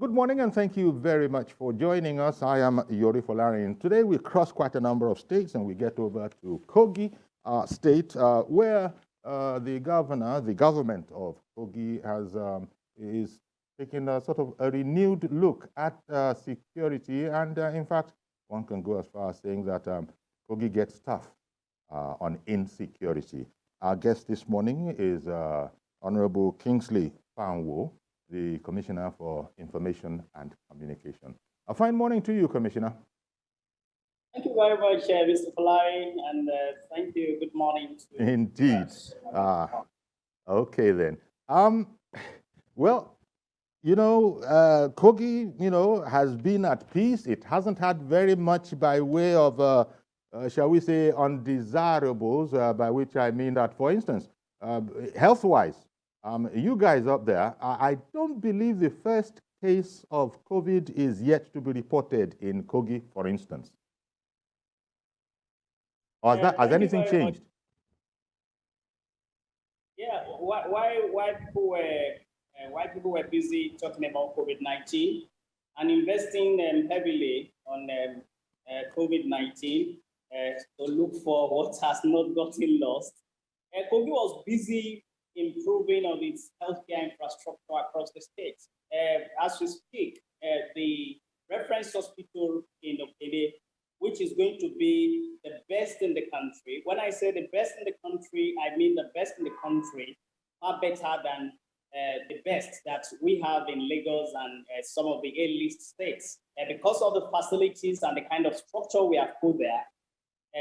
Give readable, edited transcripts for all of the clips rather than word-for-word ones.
Good morning, and thank you very much for joining us. I am Yori Folarian. Today we cross quite a number of states, and we get over to Kogi state, where the government of Kogi is taking a sort of a renewed look at security, and in fact, one can go as far as saying that Kogi gets tough on insecurity. Our guest this morning is Honorable Kingsley Fanwo, the Commissioner for Information and Communication. A fine morning to you, Commissioner. Thank you very much, Mr. Falari, and thank you. Good morning. Indeed. Okay, then. Well, Kogi, has been at peace. It hasn't had very much by way of, shall we say, undesirables, by which I mean that, for instance, health-wise, you guys up there, I don't believe the first case of COVID is yet to be reported in Kogi, for instance. Or has anything changed? Yeah, why people were busy talking about COVID-19 and investing heavily on COVID-19 to look for what has not gotten lost. Kogi was busy improving of its healthcare infrastructure across the state. As we speak, the reference hospital in Okede, which is going to be the best in the country. When I say the best in the country, I mean the best in the country, far better than the best that we have in Lagos and some of the A-list states. Because of the facilities and the kind of structure we have put there,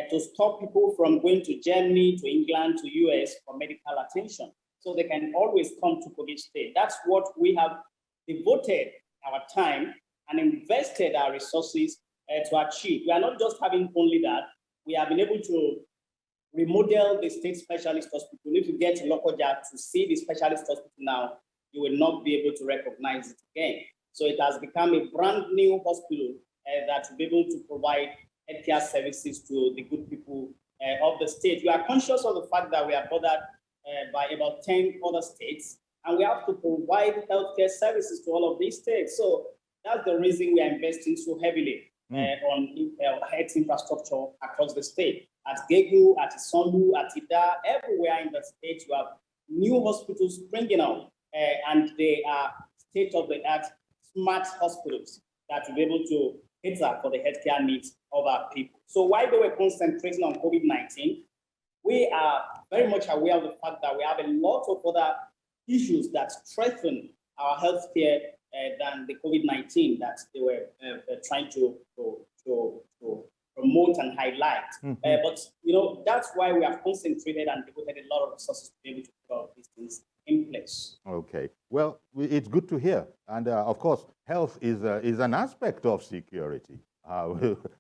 to stop people from going to Germany, to England, to US for medical attention. So they can always come to Kogi State. That's what we have devoted our time and invested our resources to achieve. We are not just having only that, we have been able to remodel the state specialist hospital. If you get to Lokoja to see the specialist hospital now, you will not be able to recognize it again. So it has become a brand new hospital that will be able to provide healthcare services to the good people of the state. We are conscious of the fact that we are bordered by about 10 other states, and we have to provide healthcare services to all of these states. So that's the reason we are investing so heavily on health infrastructure across the state. At Gegu, at Isondu, at Ida, everywhere in the state, you have new hospitals springing up, and they are state-of-the-art smart hospitals that will be able to cater for the healthcare needs of our people. So while they were concentrating on COVID-19, we are very much aware of the fact that we have a lot of other issues that strengthen our healthcare than the COVID-19 that they were trying to promote and highlight. But that's why we have concentrated and devoted a lot of resources to be able to put all these things in place. Okay. Well, it's good to hear. And of course, health is an aspect of security.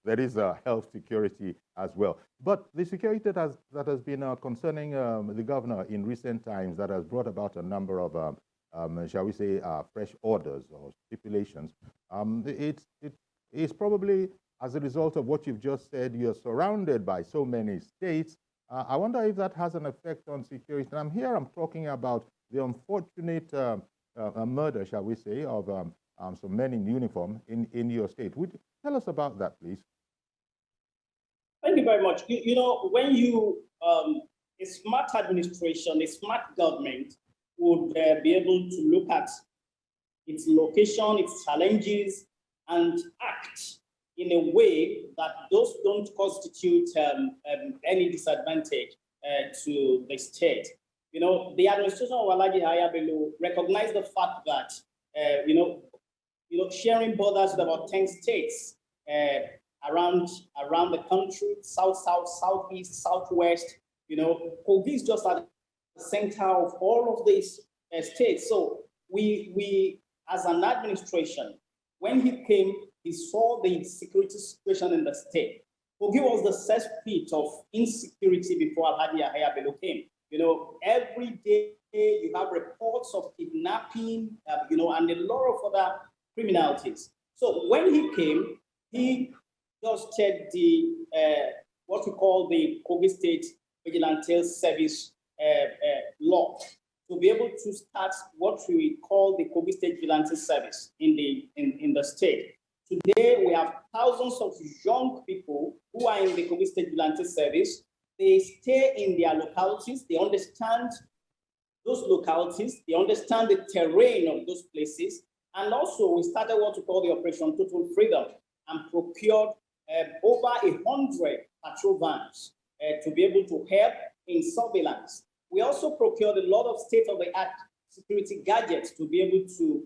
There is health security as well. But the security that has been concerning the governor in recent times, that has brought about a number of, shall we say, fresh orders or stipulations, it's probably as a result of what you've just said. You're surrounded by so many states. I wonder if that has an effect on security. And I'm talking about the unfortunate murder, shall we say, of so many in uniform in your state. Would you tell us about that, please? Thank you very much. When you, a smart administration, a smart government would be able to look at its location, its challenges, and act in a way that those don't constitute any disadvantage to the state. The administration of Alhaji Yahaya Bello recognized the fact that, sharing borders with about 10 states around the country, south, southeast, southwest, Kogi is just at the center of all of these states. So we, as an administration, when he came, he saw the security situation in the state. Kogi was the cesspit of insecurity before Alhaji Yahaya Bello came. Every day you have reports of kidnapping, and a lot of other criminalities. So when he came, he just checked the what we call the Kogi State Vigilante Service law. to be able to start what we call the Kogi State Vigilante Service in the state. Today, we have thousands of young people who are in the Kogi State Vigilante Service. They stay in their localities, they understand those localities, they understand the terrain of those places, and also we started what we call the Operation Total Freedom and procured over 100 patrol vans to be able to help in surveillance. We also procured a lot of state-of-the-art security gadgets to be able to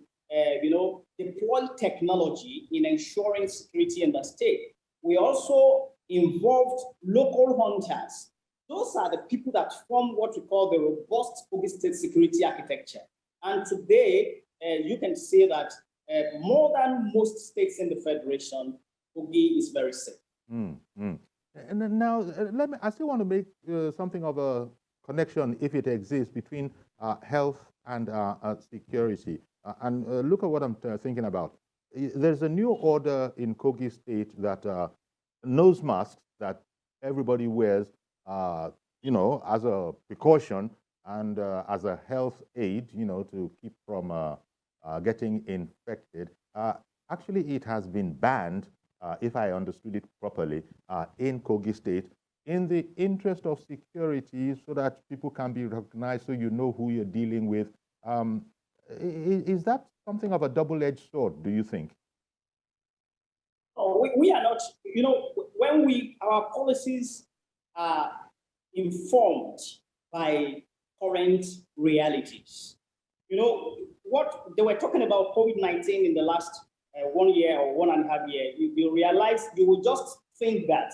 deploy technology in ensuring security in the state. We also involved local hunters. Those are the people that form what we call the robust Kogi State security architecture. And today, you can say that more than most states in the Federation, Kogi is very safe. And then now, I still want to make something of a connection, if it exists, between health and security. And look at what I'm thinking about. There's a new order in Kogi State that nose masks that everybody wears, as a precaution and as a health aid, to keep from getting infected. Actually, it has been banned, if I understood it properly, in Kogi State, in the interest of security, so that people can be recognized, so you know who you're dealing with. Is that something of a double-edged sword, do you think? Oh, we are not, when our policies are informed by current realities. What they were talking about COVID-19 in the last 1 year or 1.5 years, you realize, you will just think that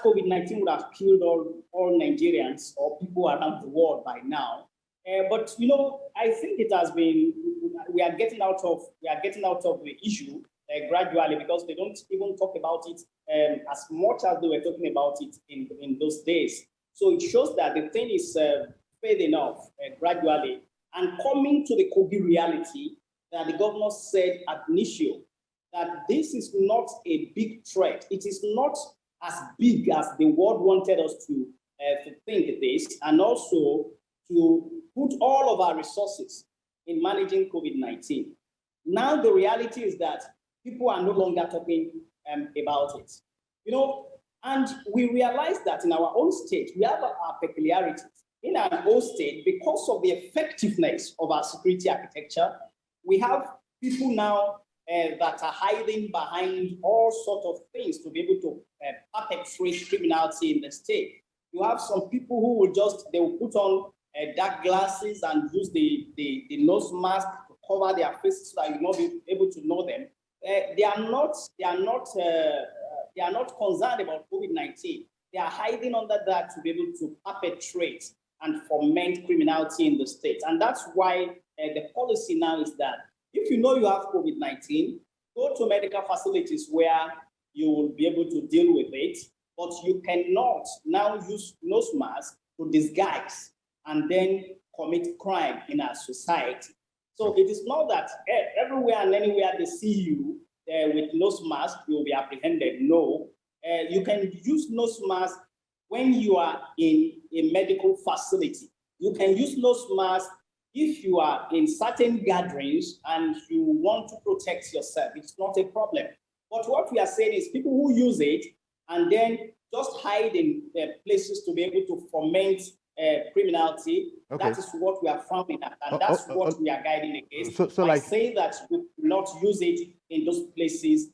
COVID-19 would have killed all Nigerians or people around the world by now. But I think it has been, we are getting out of the issue gradually, because they don't even talk about it as much as they were talking about it in those days. So it shows that the thing is fading off gradually and coming to the Kogi reality that the governor said at initial, that this is not a big threat. It is not as big as the world wanted us to think this, and also to put all of our resources in managing COVID-19. Now the reality is that people are no longer talking about it. And we realize that in our own state, we have our peculiarities. In our own state, because of the effectiveness of our security architecture, we have people now that are hiding behind all sorts of things to be able to perpetrate criminality in the state. You have some people who they will put on dark glasses and use the nose mask to cover their faces so that you will not be able to know them. They are not concerned about COVID-19. They are hiding under that to be able to perpetrate and foment criminality in the state. And that's why the policy now is that if you know you have COVID-19, go to medical facilities where you will be able to deal with it, but you cannot now use nose masks to disguise and then commit crime in our society. So it is not that everywhere and anywhere they see you with nose mask, you will be apprehended. No, you can use nose mask when you are in a medical facility. You can use nose mask if you are in certain gatherings and you want to protect yourself. It's not a problem. But what we are saying is people who use it and then just hide in places to be able to foment criminality, that is what we are frowning at, and that's what we are guiding against. So like saying that we will not use it in those places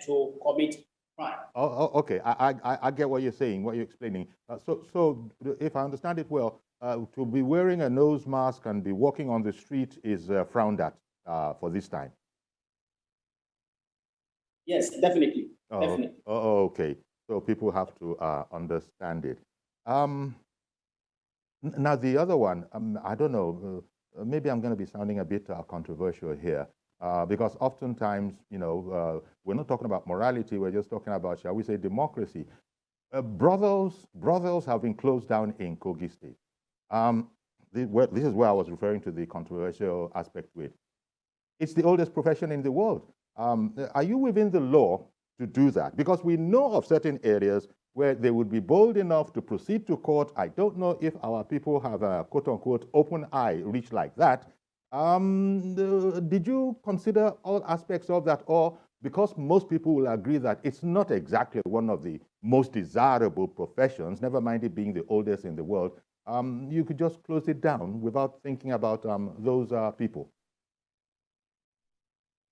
to commit crime. Okay, I get what you're saying, what you're explaining. So if I understand it well, to be wearing a nose mask and be walking on the street is frowned at for this time. Yes, definitely. Definitely. Okay. So people have to understand it. Now, the other one, I don't know, maybe I'm going to be sounding a bit controversial here, because oftentimes, we're not talking about morality, we're just talking about, shall we say, democracy. Brothels have been closed down in Kogi State. This is where I was referring to the controversial aspect with. It's the oldest profession in the world. Are you within the law to do that? Because we know of certain areas where they would be bold enough to proceed to court. I don't know if our people have a quote-unquote open eye reach like that. Did you consider all aspects of that, or because most people will agree that it's not exactly one of the most desirable professions, never mind it being the oldest in the world, you could just close it down without thinking about those people?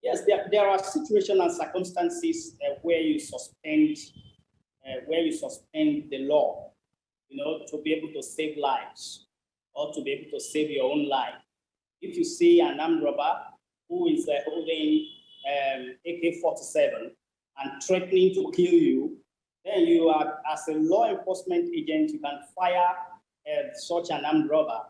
Yes, there are situations and circumstances where you suspend the law, to be able to save lives or to be able to save your own life. If you see an armed robber who is holding AK-47 and threatening to kill you, then you are, as a law enforcement agent, you can fire such an armed robber.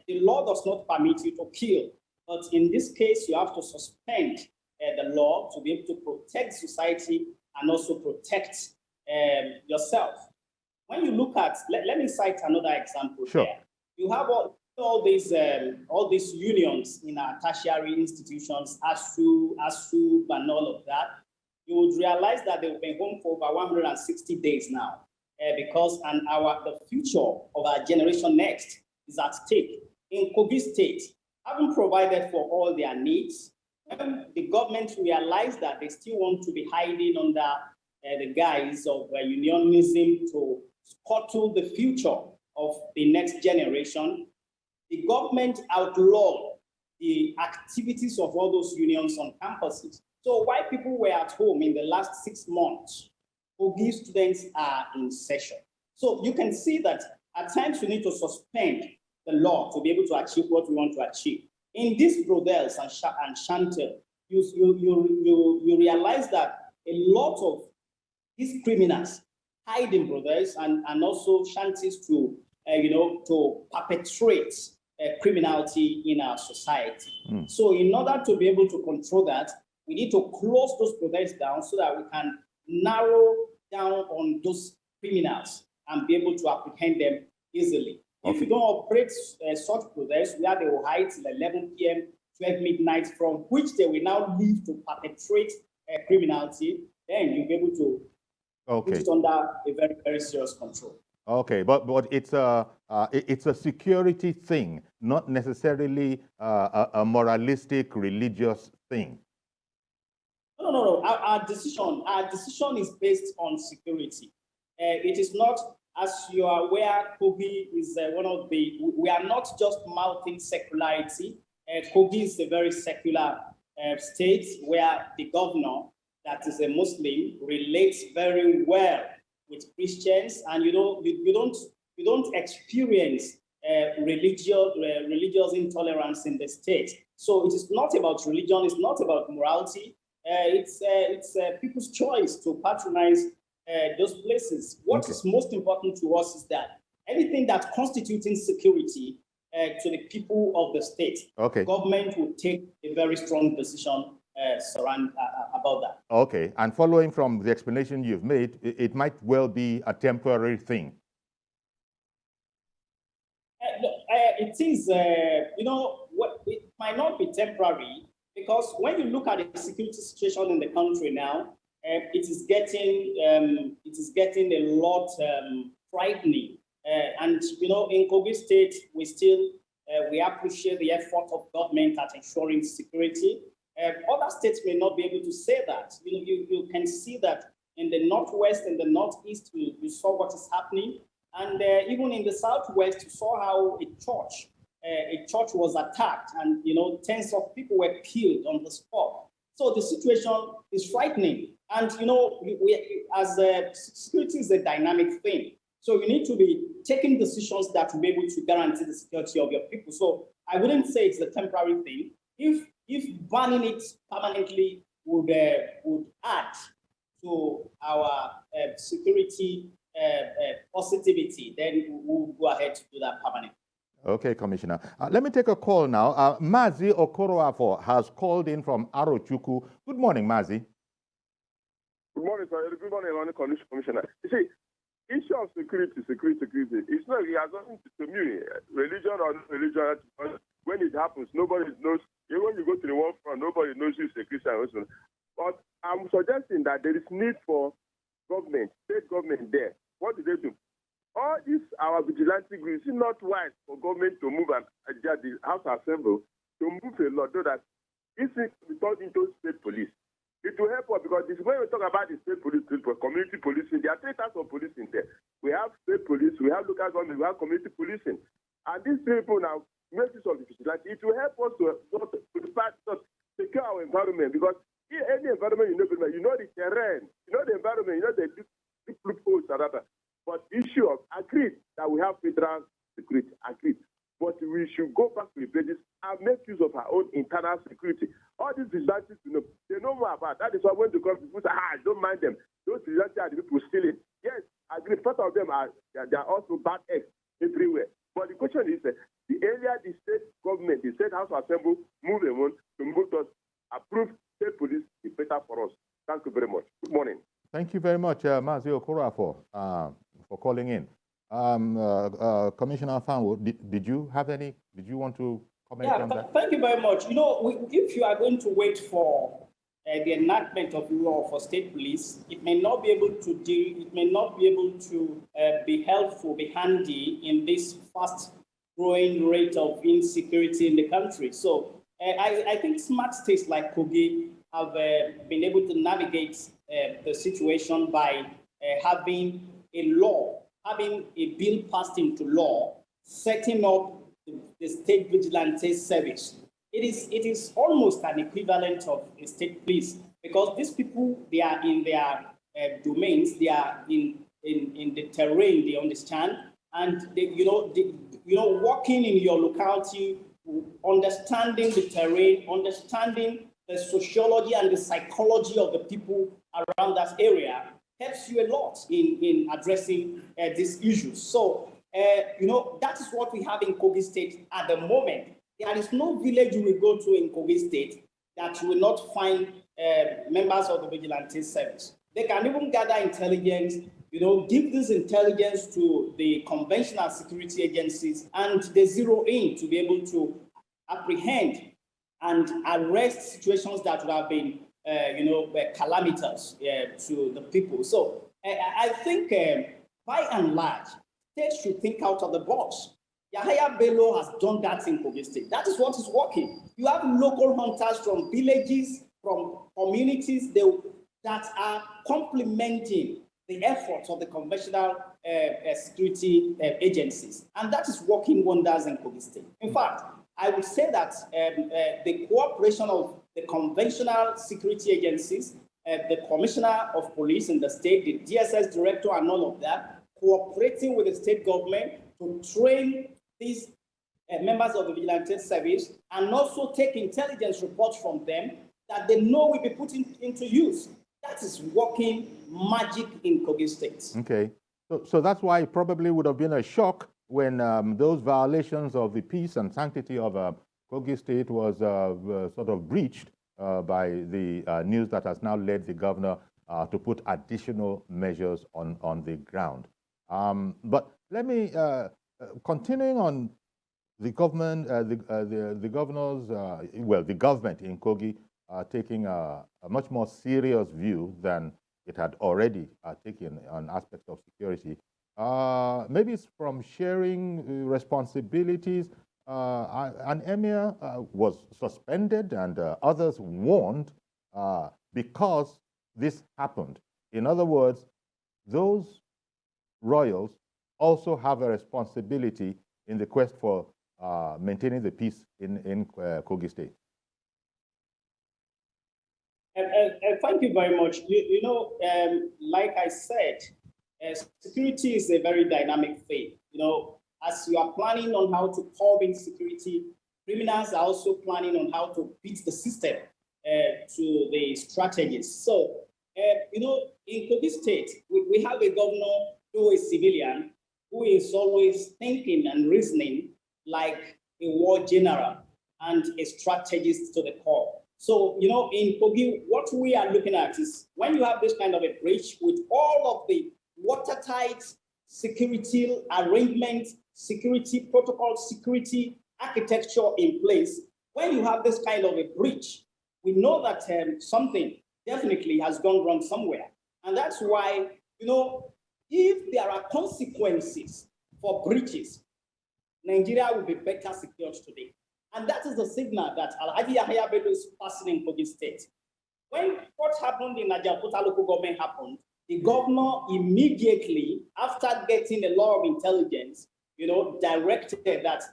The law does not permit you to kill, but in this case, you have to suspend the law to be able to protect society and also protect yourself. When you look at, let me cite another example. Sure. Here. You have all these unions in our tertiary institutions, ASU, and all of that. You would realize that they've been home for over 160 days now, because the future of our generation next is at stake. In Kogi State, having provided for all their needs, the government realized that they still want to be hiding under the guise of unionism to scuttle the future of the next generation. The government outlawed the activities of all those unions on campuses. So while people were at home in the last 6 months, Kogi students are in session. So you can see that at times we need to suspend the law to be able to achieve what we want to achieve. In these brothels and shantel, you realize that a lot of these criminals hide in brothels and also shanties to perpetrate criminality in our society. So in order to be able to control that, we need to close those brothels down so that we can narrow down on those criminals and be able to apprehend them easily. Okay. If you don't operate such brothels where they will hide till 11 p.m., 12 midnight, from which they will now leave to perpetrate criminality, then you'll be able to put it under a very, very serious control. Okay, but it's a security thing, not necessarily a moralistic, religious thing. No. Our decision is based on security. It is not, as you are aware, Kogi is one of the. We are not just mouthing secularity. Kogi is a very secular state where the governor, that is a Muslim, relates very well with Christians, and you don't experience religious intolerance in the state. So it is not about religion. It's not about morality. It's people's choice to patronize those places. What is most important to us is that anything that constitutes insecurity to the people of the state, government will take a very strong decision about that. Okay, and following from the explanation you've made, it might well be a temporary thing. It is, it might not be temporary, because when you look at the security situation in the country now, it is getting a lot frightening. And in Kogi State, we appreciate the effort of government at ensuring security. Other states may not be able to say that. You can see that in the northwest and the northeast, you saw what is happening, and even in the southwest, you saw how a church was attacked, and tens of people were killed on the spot. So the situation is frightening, and security is a dynamic thing. So you need to be taking decisions that will be able to guarantee the security of your people. So I wouldn't say it's a temporary thing. If banning it permanently would add to our security positivity, then we'll go ahead to do that permanently. Okay, Commissioner. Let me take a call now. Mazi Okoroafo has called in from Arochukwu. Good morning, Mazi. Good morning, sir. Good morning, Commissioner. You see, issue of security. It's not, it has nothing to do with religion or religion. When it happens, nobody knows. Even when you go to the war front, nobody knows if it's a Christian or not. But I'm suggesting that there is need for government there, what do they do? All these, our vigilante groups, it's not wise for government to move and the House Assembly to move a law so that this thing will be turned into state police. It will help us because this, when we talk about the state police, community policing, there are three types of policing there. We have state police, we have local government, we have community policing. And these people now, make use of the vigilante. It will help us to secure our environment because in any environment, you know the terrain, you know the environment, you know the loopholes and that. But issue of agreed that we have federal security, agreed. But we should go back to the basics and make use of our own internal security. All these vigilantes, they know more about. That is why when they come, people say, I don't mind them. Those vigilantes are the people stealing. Yes, I agree. Part of them are also bad eggs everywhere. But the question is, the earlier the state government, the state house assembly, move them on to move us, approve state police, is better for us. Thank you very much. Good morning. Thank you very much, Mazi Okura, for calling in. Commissioner Fanwo, did you want to comment on that? Thank you very much. If you are going to wait for the enactment of law for state police, it may not be able to be helpful, be handy in this fast growing rate of insecurity in the country. So I think smart states like Kogi have been able to navigate the situation by having a bill passed into law, setting up the state vigilante service. It is almost an equivalent of a state police because these people, they are in their domains, they are in the terrain, they understand, and they, working in your locality, understanding the terrain, understanding the sociology and the psychology of the people around that area helps you a lot in addressing these issues. So, that is what we have in Kogi State at the moment. There is no village you will go to in Kogi State that you will not find members of the vigilante service. They can even gather intelligence, give this intelligence to the conventional security agencies, and they zero in to be able to apprehend and arrest situations that would have been, calamitous to the people. So I think by and large, states should think out of the box. Yahaya Bello has done that in Kogi State. That is what is working. You have local hunters from villages, from communities that are complementing the efforts of the conventional security agencies. And that is working wonders in Kogi State. In fact, I would say that the cooperation of the conventional security agencies, the commissioner of police in the state, the DSS director and all of that, cooperating with the state government to train these members of the vigilante service and also take intelligence reports from them that they know will be put into use. That is working magic in Kogi State. Okay. So that's why it probably would have been a shock when those violations of the peace and sanctity of Kogi State was sort of breached by the news that has now led the governor to put additional measures on the ground. But let me, continuing on the government, the government in Kogi taking a much more serious view than it had already taken on aspects of security. Maybe it's from sharing responsibilities. An emir was suspended and others warned because this happened. In other words, those royals also have a responsibility in the quest for maintaining the peace in Kogi State. Thank you very much. Like I said, security is a very dynamic thing. As you are planning on how to curb insecurity, criminals are also planning on how to beat the system to the strategies. So, in Kogi State, we have a governor who is civilian, who is always thinking and reasoning like a war general and a strategist to the core. So, in Kogi, what we are looking at is when you have this kind of a breach with all of the watertight security arrangements, security protocol, security architecture in place, when you have this kind of a breach, we know that something definitely has gone wrong somewhere. And that's why you know, if there are consequences for breaches, Nigeria will be better secured today. And that is the signal that Alhaji Yahya Bello is passing in Kogi State. When what happened in Ajaokuta local government happened, the governor immediately, after getting a lot of intelligence, you know, directed that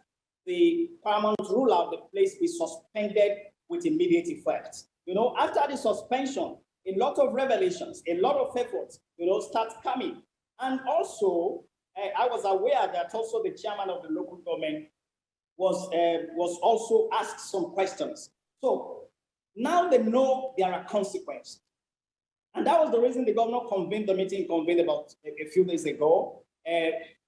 the paramount ruler of the place be suspended with immediate effect. You know, after the suspension, a lot of revelations, a lot of efforts, you know, start coming. And also, I was aware that also the chairman of the local government was also asked some questions. So now they know there are consequences. And that was the reason the governor convened the meeting, about a few days ago,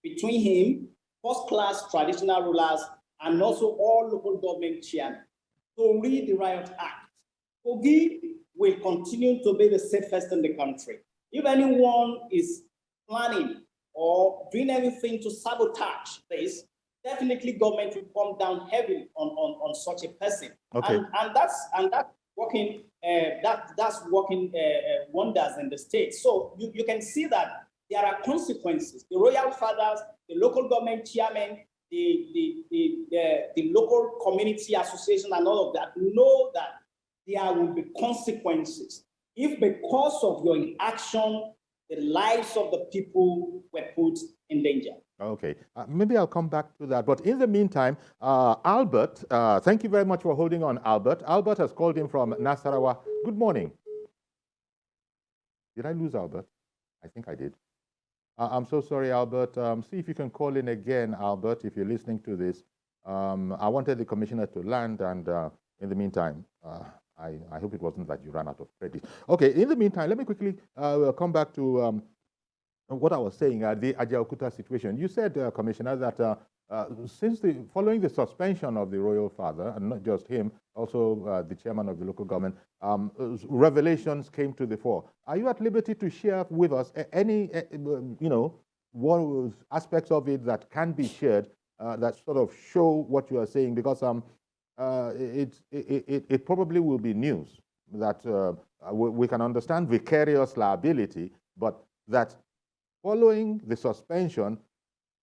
between him, first-class traditional rulers, and also all local government chairmen to read the Riot Act. Kogi will continue to be the safest in the country. If anyone is planning or doing anything to sabotage this, definitely government will come down heavily on such a person. Okay. And that's working that's working wonders in the state. So you can see that there are consequences. The royal fathers, the local government chairmen, the local community association and all of that know that there will be consequences if because of your inaction, the lives of the people were put in danger. Okay, maybe I'll come back to that. But in the meantime, Albert, thank you very much for holding on, Albert. Albert has called in from Nasarawa. Good morning. Did I lose Albert? I think I did. I'm so sorry, Albert. See if you can call in again, Albert, if you're listening to this. I wanted the commissioner to land, and in the meantime, I hope it wasn't that you ran out of credit. Okay, in the meantime, let me quickly come back to what I was saying, the Ajaokuta situation. You said, Commissioner, that following the suspension of the royal father, and not just him, also the chairman of the local government, revelations came to the fore. Are you at liberty to share with us any, what aspects of it that can be shared that sort of show what you are saying? Because it probably will be news that we can understand vicarious liability, but that following the suspension,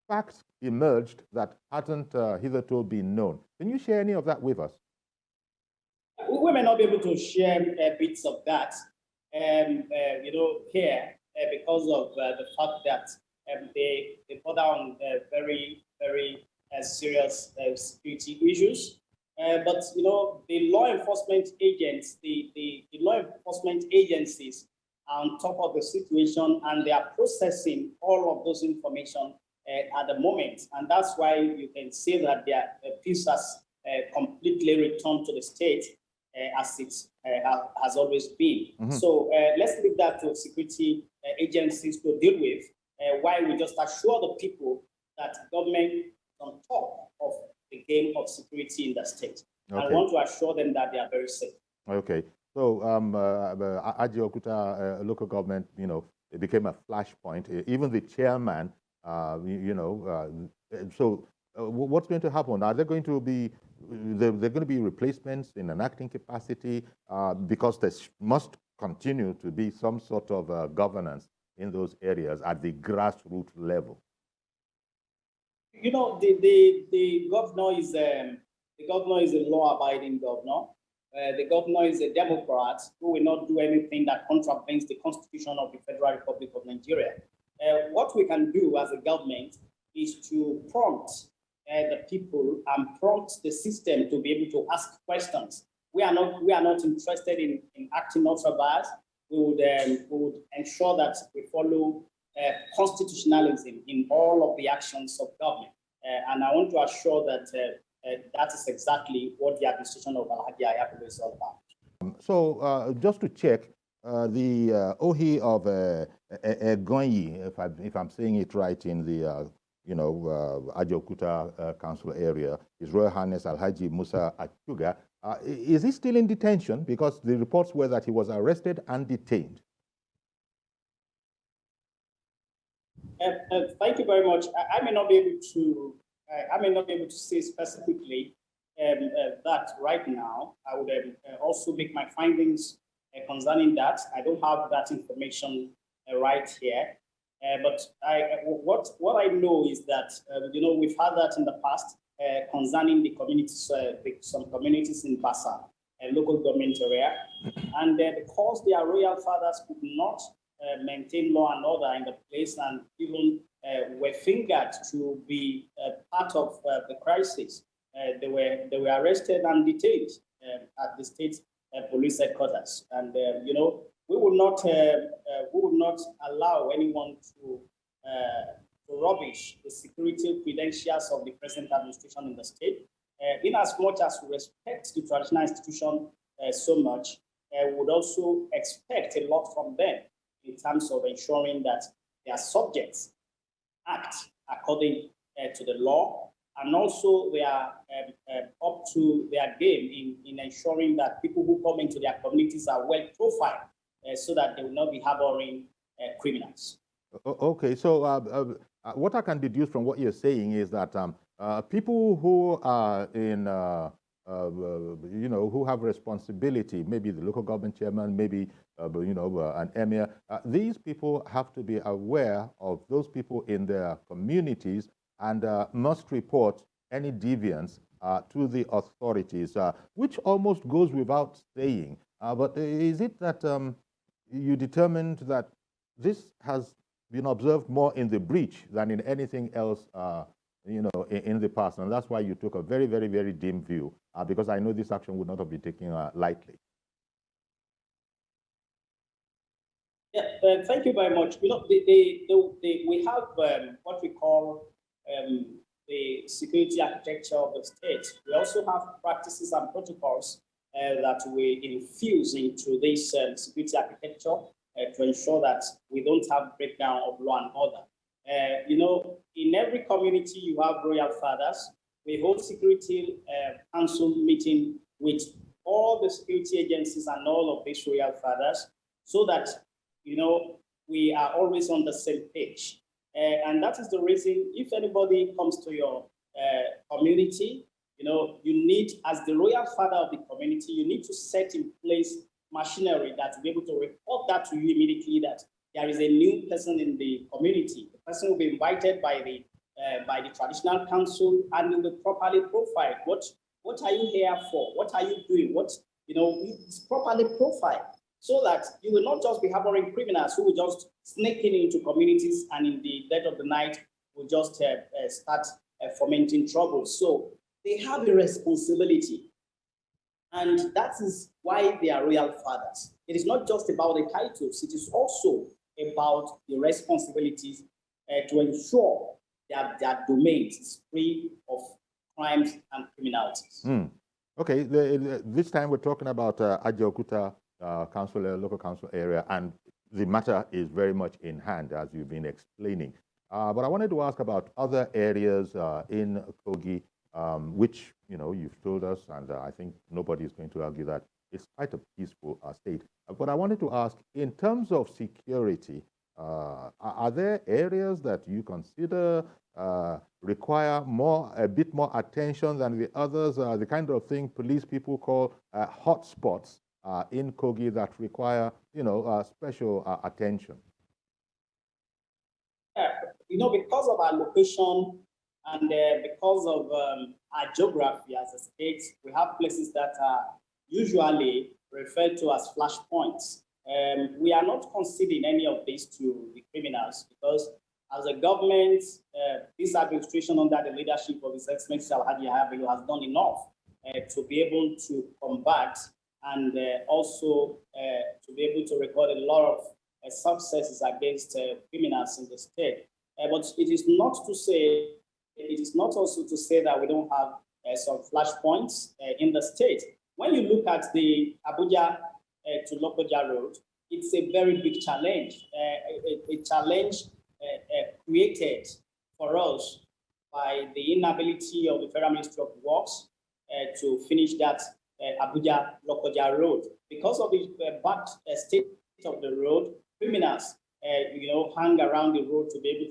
facts emerged that hadn't hitherto been known. Can you share any of that with us? We may not be able to share bits of that, here because of the fact that they put on very, very serious security issues. But the law enforcement agents, the law enforcement agencies are on top of the situation, and they are processing all of those information at the moment. And that's why you can say that their peace has completely returned to the state as it has always been. Mm-hmm. So let's leave that to security agencies to deal with, while we just assure the people that government is on top of the game of security in the state. Okay. I want to assure them that they are very safe. Okay. So Ajaokuta local government, it became a flashpoint. Even the chairman, so what's going to happen? Are there going to be replacements in an acting capacity because there must continue to be some sort of governance in those areas at the grassroots level? The governor is a law-abiding governor. The governor is a Democrat who will not do anything that contravenes the Constitution of the Federal Republic of Nigeria. What we can do as a government is to prompt the people and prompt the system to be able to ask questions. We are not interested in acting ultra-biased. We would ensure that we follow constitutionalism in all of the actions of government. And I want to assure that that is exactly what the administration of Alhaji Yahya Bello is all about. So just to check, the Ohi of Gonyi, if I'm saying it right, in the Ajaokuta Council area, His Royal Highness Alhaji Musa Achuga, is he still in detention? Because the reports were that he was arrested and detained. Thank you very much. I may not be able to say specifically that right now. I would also make my findings concerning that. I don't have that information right here. What I know is that we've had that in the past concerning the communities, some communities in Bassa, a local government area, and because their royal fathers could not maintain law and order in the place, and even were fingered to be part of the crisis, they were arrested and detained at the state police headquarters, and we would not allow anyone to rubbish the security credentials of the present administration in the state. In as much as we respect the traditional institution so much, we would also expect a lot from them in terms of ensuring that their subjects act according to the law, and also they are up to their game in ensuring that people who come into their communities are well profiled so that they will not be harboring criminals. Okay, so what I can deduce from what you're saying is that people who are in, who have responsibility, maybe the local government chairman, maybe, an emir, these people have to be aware of those people in their communities and must report any deviance to the authorities, which almost goes without saying. But is it that you determined that this has been observed more in the breach than in anything else, in the past, and that's why you took a very, very, very dim view, because I know this action would not have been taken lightly. Yeah, thank you very much. We have what we call the security architecture of the state. We also have practices and protocols that we infuse into this security architecture to ensure that we don't have breakdown of law and order. In every community, you have royal fathers. We hold security council meeting with all the security agencies and all of these royal fathers, so that we are always on the same page. And that is the reason, if anybody comes to your community, you need, as the royal father of the community, you need to set in place machinery that will be able to report that to you immediately, that there is a new person in the community. The person will be invited by the traditional council and will be properly profiled. What are you here for? What are you doing? It's properly profiled, so that you will not just be harboring criminals who will just sneak into communities and in the dead of the night will just start fomenting trouble. So they have a responsibility. And that is why they are royal fathers. It is not just about the titles, it is also about the responsibilities to ensure that their domain is free of crimes and criminalities. Okay, this time we're talking about Ajaokuta local council area, and the matter is very much in hand, as you've been explaining. But I wanted to ask about other areas in Kogi, which, you've told us, and I think nobody is going to argue that it's quite a peaceful state. But I wanted to ask, in terms of security, are there areas that you consider require a bit more attention than the others? The kind of thing police people call hotspots in Kogi that require, special attention? Because of our location and because of our geography as a state, we have places that are usually referred to as flashpoints. We are not conceding any of these to the criminals, because as a government, this administration under the leadership of His Excellency Alhaji Yahya Bello has done enough to be able to combat and also to be able to record a lot of successes against criminals in the state. But it is not also to say that we don't have some flashpoints in the state. When you look at the Abuja to Lokoja Road, it's a very big challenge, a challenge created for us by the inability of the Federal Ministry of Works to finish that Abuja-Lokoja road. Because of the bad state of the road, criminals, hang around the road to be able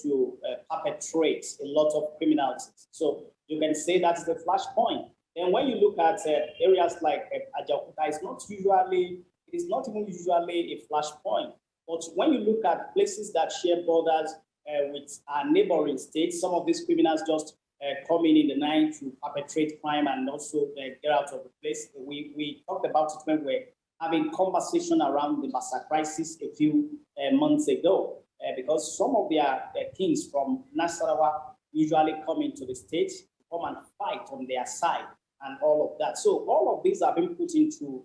to perpetrate a lot of criminality. So you can say that's the flashpoint. Then when you look at areas like Ajaokuta, it is not even usually a flashpoint. But when you look at places that share borders with our neighboring states, some of these criminals just come in the night to perpetrate crime and also get out of the place. We talked about it when we were having conversation around the Bassa crisis a few months ago, because some of their kings from Nasarawa usually come into the state to come and fight on their side and all of that. So all of these have been put into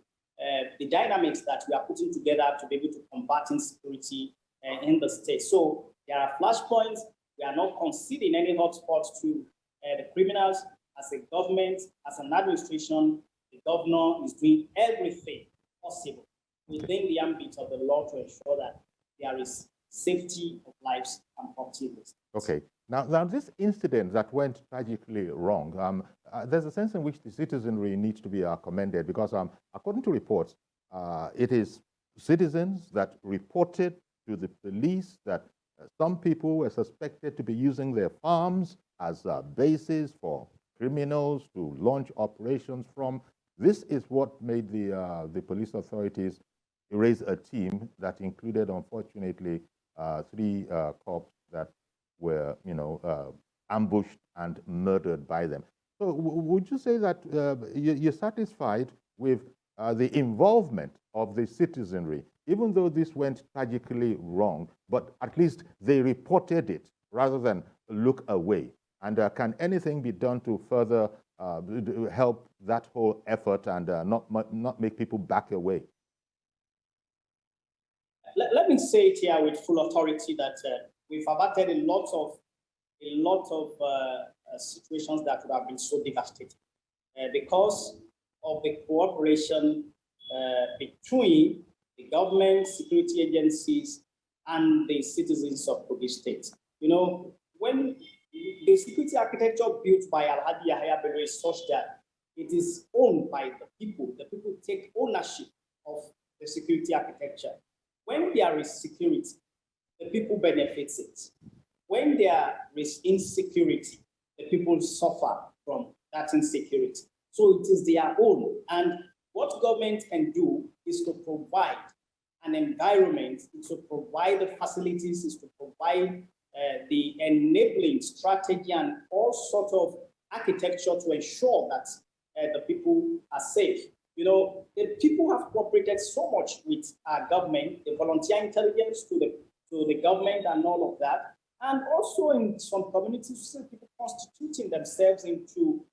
the dynamics that we are putting together to be able to combat insecurity in the state. So there are flashpoints. We are not conceding any hotspots to the criminals. As a government, as an administration, the governor is doing everything possible within the ambit of the law to ensure that there is safety of lives and property in this. Okay. Now, this incident that went tragically wrong, there's a sense in which the citizenry needs to be commended because, according to reports, it is citizens that reported to the police that some people were suspected to be using their farms as bases for criminals to launch operations from. This is what made the police authorities raise a team that included, unfortunately, 3 cops that were, ambushed and murdered by them. So would you say that you're satisfied with the involvement of the citizenry, even though this went tragically wrong, but at least they reported it rather than look away? And can anything be done to further help that whole effort and not make people back away? Let me say it here with full authority that we've averted a lot of situations that would have been so devastating because of the cooperation between the government, security agencies, and the citizens of Kogi State. When the security architecture built by Alhaji Yahya Bello is such that it is owned by the people take ownership of the security architecture. When there is security, the people benefit it. When there is insecurity, the people suffer from that insecurity. So it is their own. And what government can do is to provide an environment, is to provide the facilities, is to provide the enabling strategy and all sorts of architecture to ensure that the people are safe. The people have cooperated so much with our government, the volunteer intelligence to the government and all of that. And also in some communities, people constituting themselves into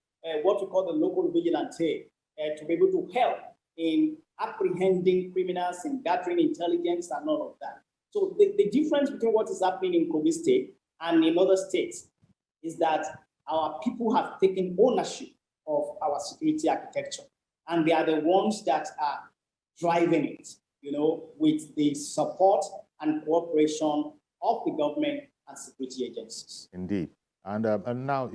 what we call the local vigilante to be able to help in apprehending criminals and gathering intelligence and all of that. So the difference between what is happening in Kogi State and in other states is that our people have taken ownership of our security architecture. And they are the ones that are driving it, with the support and cooperation of the government and security agencies. Indeed. And now,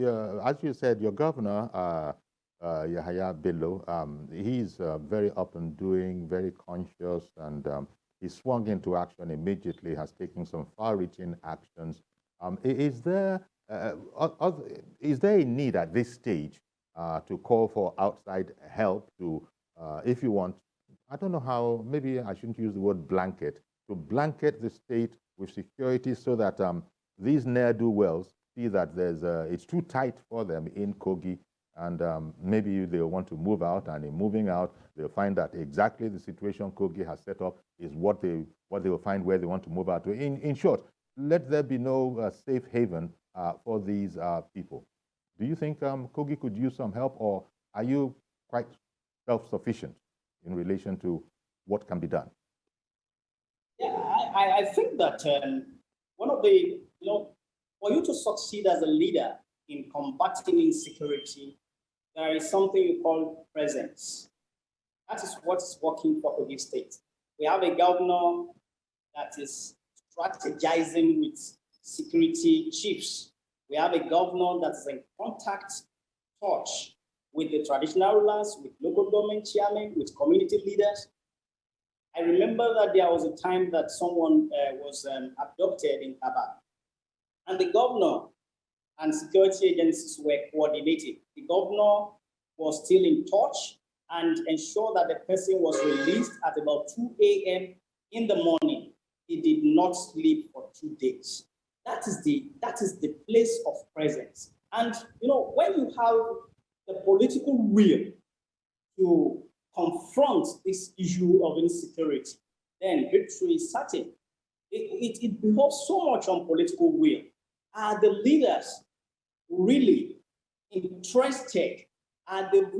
as you said, your governor, Yahya Bello, he's very up and doing, very conscious, and he swung into action immediately, has taken some far-reaching actions. Is there a need at this stage to call for outside help to, if you want, I don't know how, maybe I shouldn't use the word blanket, to blanket the state with security so that these ne'er-do-wells see that it's too tight for them in Kogi, and maybe they'll want to move out, and in moving out, they'll find that exactly the situation Kogi has set up is what they will find where they want to move out to. In short, let there be no safe haven for these people. Do you think Kogi could use some help, or are you quite self-sufficient in relation to what can be done? Yeah, I think that one of the, for you to succeed as a leader in combating insecurity, there is something you call presence. That is what is working for Kogi State. We have a governor that is strategizing with security chiefs. We have a governor that's in touch with the traditional rulers, with local government chairmen, with community leaders. I remember that there was a time that someone was abducted in Kabak, and the governor and security agencies were coordinating. The governor was still in touch and ensured that the person was released at about 2 a.m. in the morning. he did not sleep for 2 days. That is the place of presence. And when you have the political will to confront this issue of insecurity, then victory is certain. It behoves so much on political will. Are the leaders really interested? Are the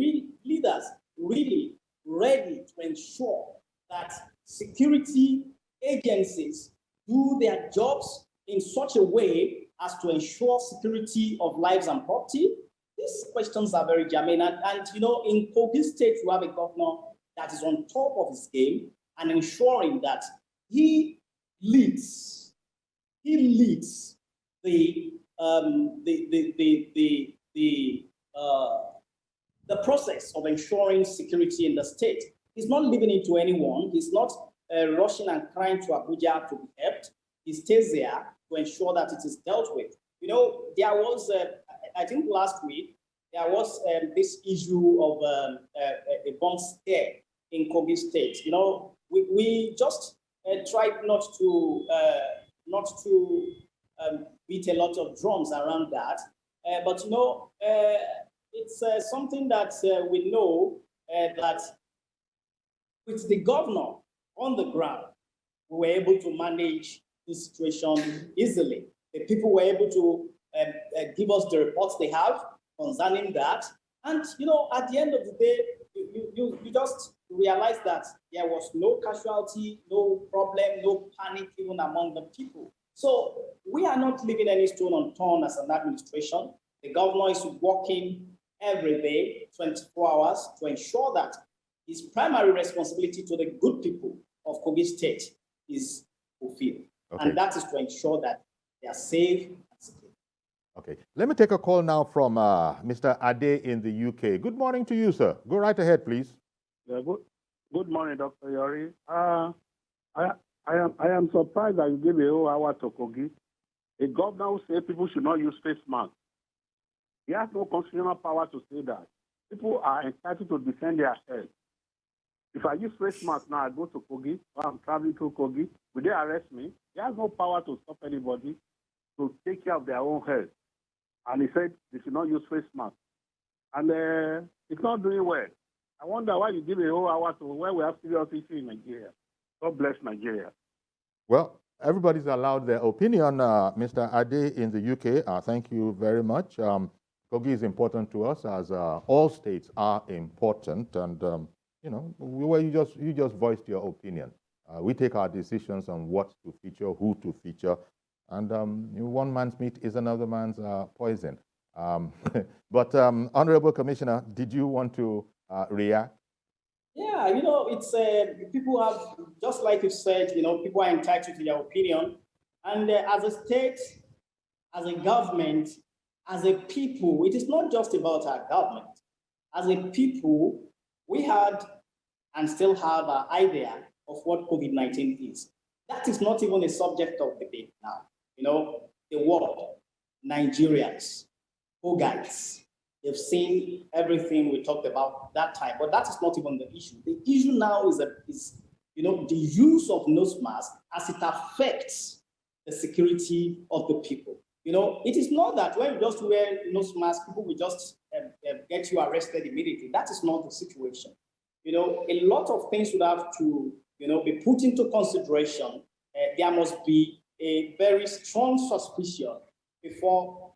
leaders really ready to ensure that security agencies do their jobs in such a way as to ensure security of lives and property? These questions are very germane. And in Kogi State, you have a governor that is on top of his game and ensuring that he leads the process of ensuring security in the state. He's not leaving it to anyone. He's not rushing and crying to Abuja to be helped. He stays there to ensure that it is dealt with. There was, I think last week, there was this issue of a bomb scare in Kogi State. We just tried not to beat a lot of drums around that. But it's something that we know that with the governor on the ground, we were able to manage the situation easily. The people were able to give us the reports they have concerning that. And, at the end of the day, you just realize that there was no casualty, no problem, no panic even among the people. So we are not leaving any stone unturned as an administration. The governor is working every day, 24 hours, to ensure that his primary responsibility to the good people of Kogi State is fulfilled. Okay. And that is to ensure that they are safe and secure. Okay. Let me take a call now from Mr. Ade in the UK. Good morning to you, sir. Go right ahead, please. Yeah, good morning, Dr. Yori. I am surprised that you gave a whole hour to Kogi. A governor who said people should not use face masks. He has no constitutional power to say that. People are entitled to defend their health. If I use face mask now, I go to Kogi, or I'm traveling to Kogi, will they arrest me? He has no power to stop anybody to take care of their own health. And he said they should not use face mask. And it's not doing well. I wonder why you give a whole hour to where we have serious issue in Nigeria. God bless Nigeria. Well, everybody's allowed their opinion. Mr. Ade in the UK, thank you very much. Kogi is important to us, as all states are important. And, you just voiced your opinion. We take our decisions on what to feature, who to feature. And one man's meat is another man's poison. But, Honorable Commissioner, did you want to react? Yeah, it's people have, just like you said, people are entitled to their opinion. And as a state, as a government, as a people, it is not just about our government. As a people, we had and still have an idea of what COVID-19 is. That is not even a subject of debate now. The world, Nigerians, Kogites, they've seen everything we talked about that time, but that is not even the issue. The issue now is the use of nose masks as it affects the security of the people. It is not that when you just wear nose masks, people will just get you arrested immediately. That is not the situation. A lot of things would have to, be put into consideration. There must be a very strong suspicion before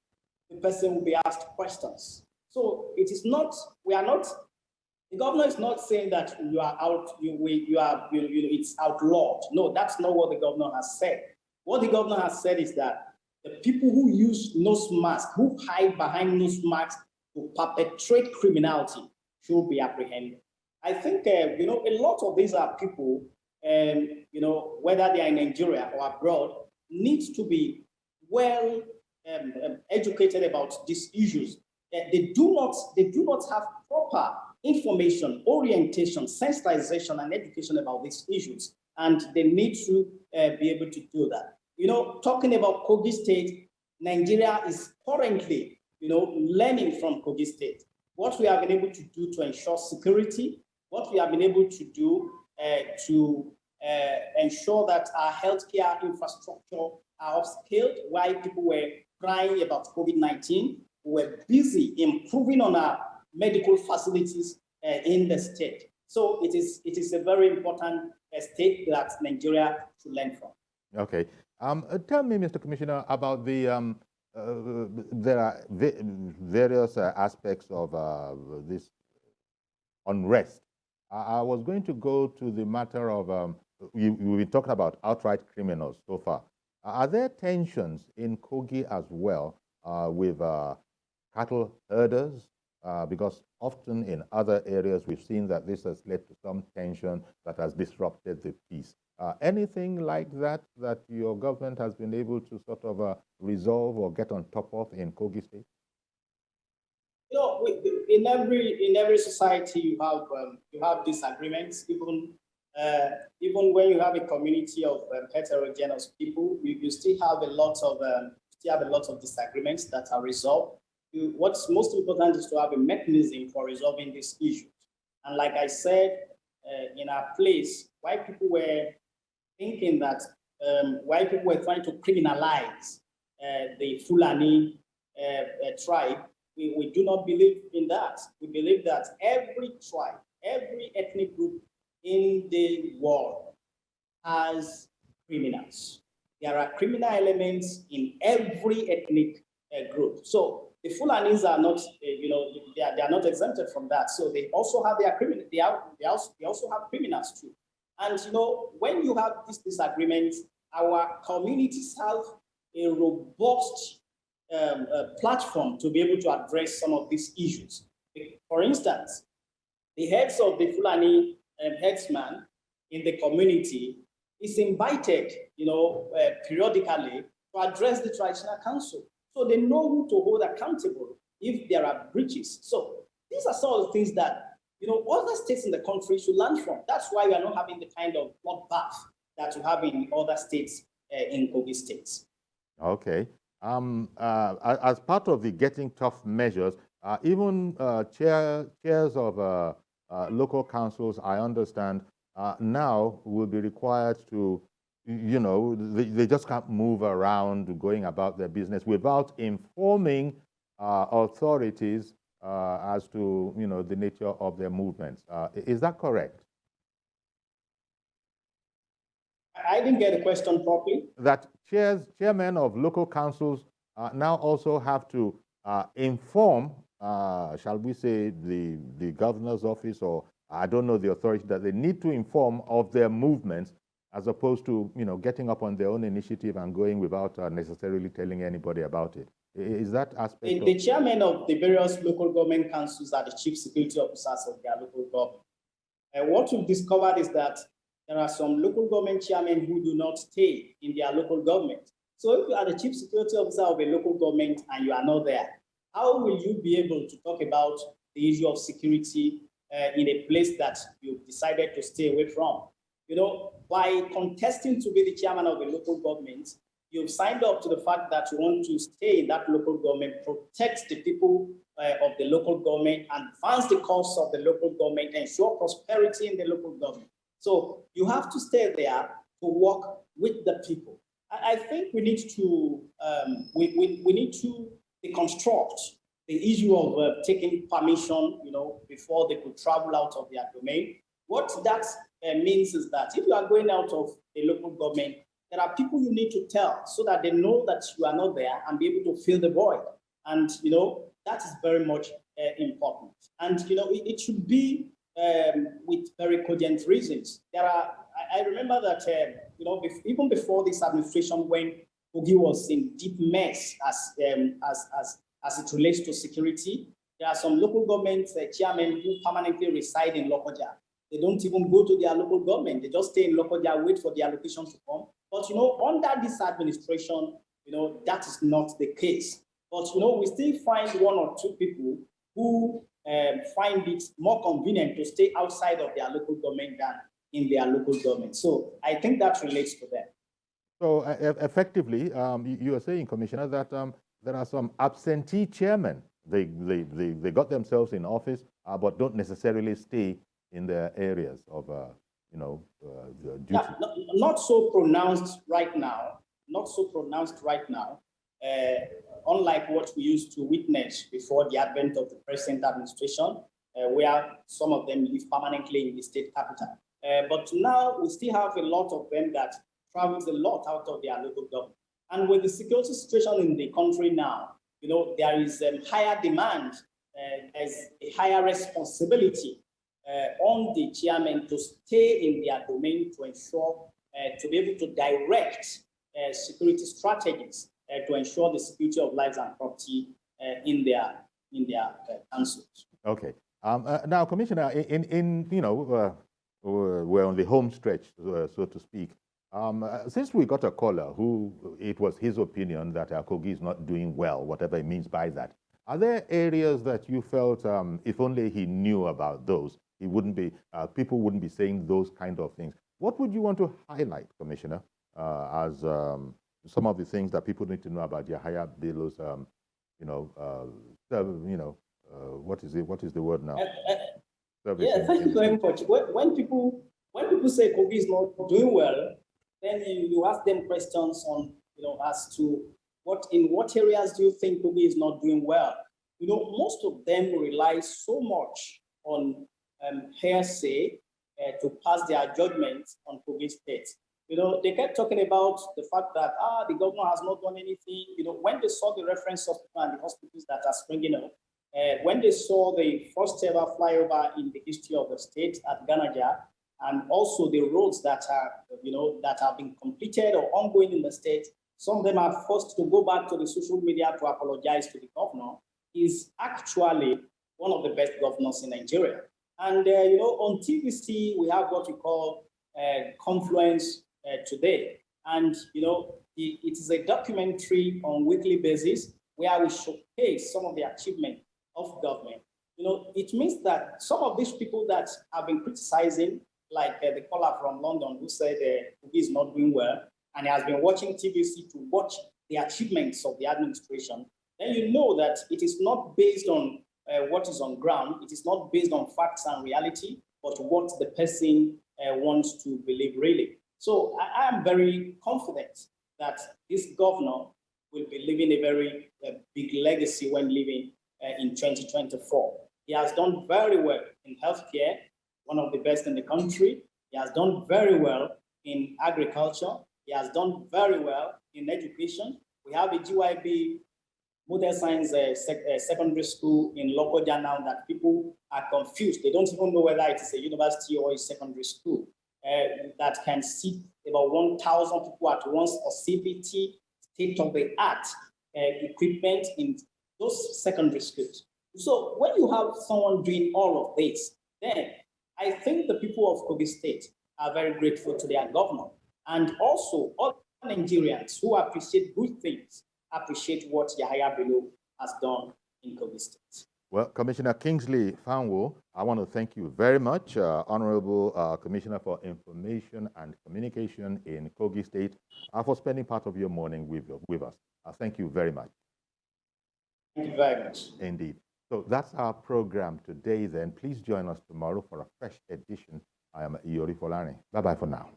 the person will be asked questions. So it is not, the governor is not saying that you are out, it's outlawed. No, that's not what the governor has said. What the governor has said is that the people who use nose masks, who hide behind nose masks to perpetrate criminality should be apprehended. I think, a lot of these are people, whether they are in Nigeria or abroad, need to be well educated about these issues. They do not have proper information, orientation, sensitization, and education about these issues, and they need to be able to do that. Talking about Kogi State, Nigeria is currently, learning from Kogi State. What we have been able to do to ensure security, what we have been able to do to ensure that our healthcare infrastructure are upscaled while people were crying about COVID-19. We were busy improving on our medical facilities in the state. So it is a very important state that Nigeria should learn from. Okay. Tell me, Mr. Commissioner, about the there are various aspects of this unrest. I was going to go to the matter of, we talked about outright criminals so far. Are there tensions in Kogi as well with cattle herders? Because often in other areas we've seen that this has led to some tension that has disrupted the peace. Anything like that that your government has been able to sort of resolve or get on top of in Kogi State? You know, in every society you have disagreements. Even when you have a community of heterogeneous people, you still have a lot of disagreements that are resolved. What's most important is to have a mechanism for resolving these issues. And like I said, in our place, why people were thinking that, why people were trying to criminalize the Fulani tribe, we do not believe in that. We believe that every tribe, every ethnic group in the world has criminals. There are criminal elements in every ethnic group. So the Fulanis are not, they are not exempted from that. So they also have their criminal. They also have criminals too. And when you have these disagreements, our communities have a robust platform to be able to address some of these issues. For instance, the heads of the Fulani headsman in the community is invited, periodically to address the traditional council. So they know who to hold accountable if there are breaches. So these are some of the things that, other states in the country should learn from. That's why we are not having the kind of bloodbath that you have in other states in Kogi states. Okay. As part of the getting tough measures, even chairs of local councils, I understand, now will be required to, they just can't move around going about their business without informing authorities as to, the nature of their movements. Is that correct? I didn't get the question properly. That chairmen of local councils now also have to inform, shall we say, the governor's office, or I don't know, the authority, that they need to inform of their movements, as opposed to getting up on their own initiative and going without necessarily telling anybody about it. Is that aspect? The chairmen of the various local government councils are the chief security officers of their local government. What we've discovered is that there are some local government chairmen who do not stay in their local government. So if you are the chief security officer of a local government and you are not there, how will you be able to talk about the issue of security in a place that you've decided to stay away from? By contesting to be the chairman of a local government, you've signed up to the fact that you want to stay in that local government, protect the people of the local government, advance the cause of the local government, ensure prosperity in the local government. So you have to stay there to work with the people. I think we need to we need to deconstruct the issue of taking permission, before they could travel out of their domain. What that means is that if you are going out of the local government, there are people you need to tell so that they know that you are not there and be able to fill the void. And that is very much important. And it should be with very cogent reasons. I remember that even before this administration, when Kogi was in deep mess as it relates to security, there are some local government chairmen who permanently reside in Lokoja. They don't even go to their local government. They just stay in Lokoja, wait for the allocation to come. But under this administration, that is not the case. But we still find one or two people who find it more convenient to stay outside of their local government than in their local government. So I think that relates to them. So effectively, you are saying, Commissioner, that there are some absentee chairmen. They got themselves in office, but don't necessarily stay in their areas of the duty? Yeah, not so pronounced right now. Not so pronounced right now. Unlike what we used to witness before the advent of the present administration, where some of them live permanently in the state capital. But now we still have a lot of them that travels a lot out of their local government. And with the security situation in the country now, there is higher demand, there's a higher responsibility on the chairman to stay in their domain to ensure, to be able to direct security strategies to ensure the security of lives and property in their councils. Okay. Now, Commissioner, we're on the home stretch, so to speak. Since we got a caller who it was his opinion that Kogi is not doing well, whatever he means by that, are there areas that you felt if only he knew about those, he wouldn't be, people wouldn't be saying those kind of things? What would you want to highlight, Commissioner, as some of the things that people need to know about Yahaya Bello's, what is the word now? Yeah, thank you very much. When people say Kogi is not doing well, then you ask them questions on, as to in what areas do you think Kogi is not doing well? Most of them rely so much on hearsay to pass their judgment on Kogi State. They kept talking about the fact that the governor has not done anything. When they saw the reference hospital and the hospitals that are springing up, when they saw the first ever flyover in the history of the state at Ganaja, and also the roads that are, that have been completed or ongoing in the state, some of them are forced to go back to the social media to apologize to the governor. Is actually one of the best governors in Nigeria. And on TVC, we have what we call Confluence Today. And it is a documentary on weekly basis where we showcase some of the achievements of government. It means that some of these people that have been criticizing, like the caller from London who said Kogi is not doing well, and he has been watching TVC to watch the achievements of the administration, then you know that it is not based on what is on ground. It is not based on facts and reality, but what the person wants to believe really. So I am very confident that this governor will be leaving a very big legacy when leaving in 2024. He has done very well in healthcare, one of the best in the country. He has done very well in agriculture. He has done very well in education. We have a GYB Model Science secondary school in Lokoja now that people are confused. They don't even know whether it is a university or a secondary school that can seat about 1,000 people at once, or CBT, state-of-the-art equipment in those secondary schools. So when you have someone doing all of this, then I think the people of Kogi State are very grateful to their governor. And also all Nigerians who appreciate good things appreciate what Yahaya Bello has done in Kogi State. Well, Commissioner Kingsley Fanwo, I want to thank you very much, Honorable Commissioner for Information and Communication in Kogi State, for spending part of your morning with us. Thank you very much. Thank you very much. Indeed. So that's our program today then. Please join us tomorrow for a fresh edition. I am Iyori Folani. Bye-bye for now.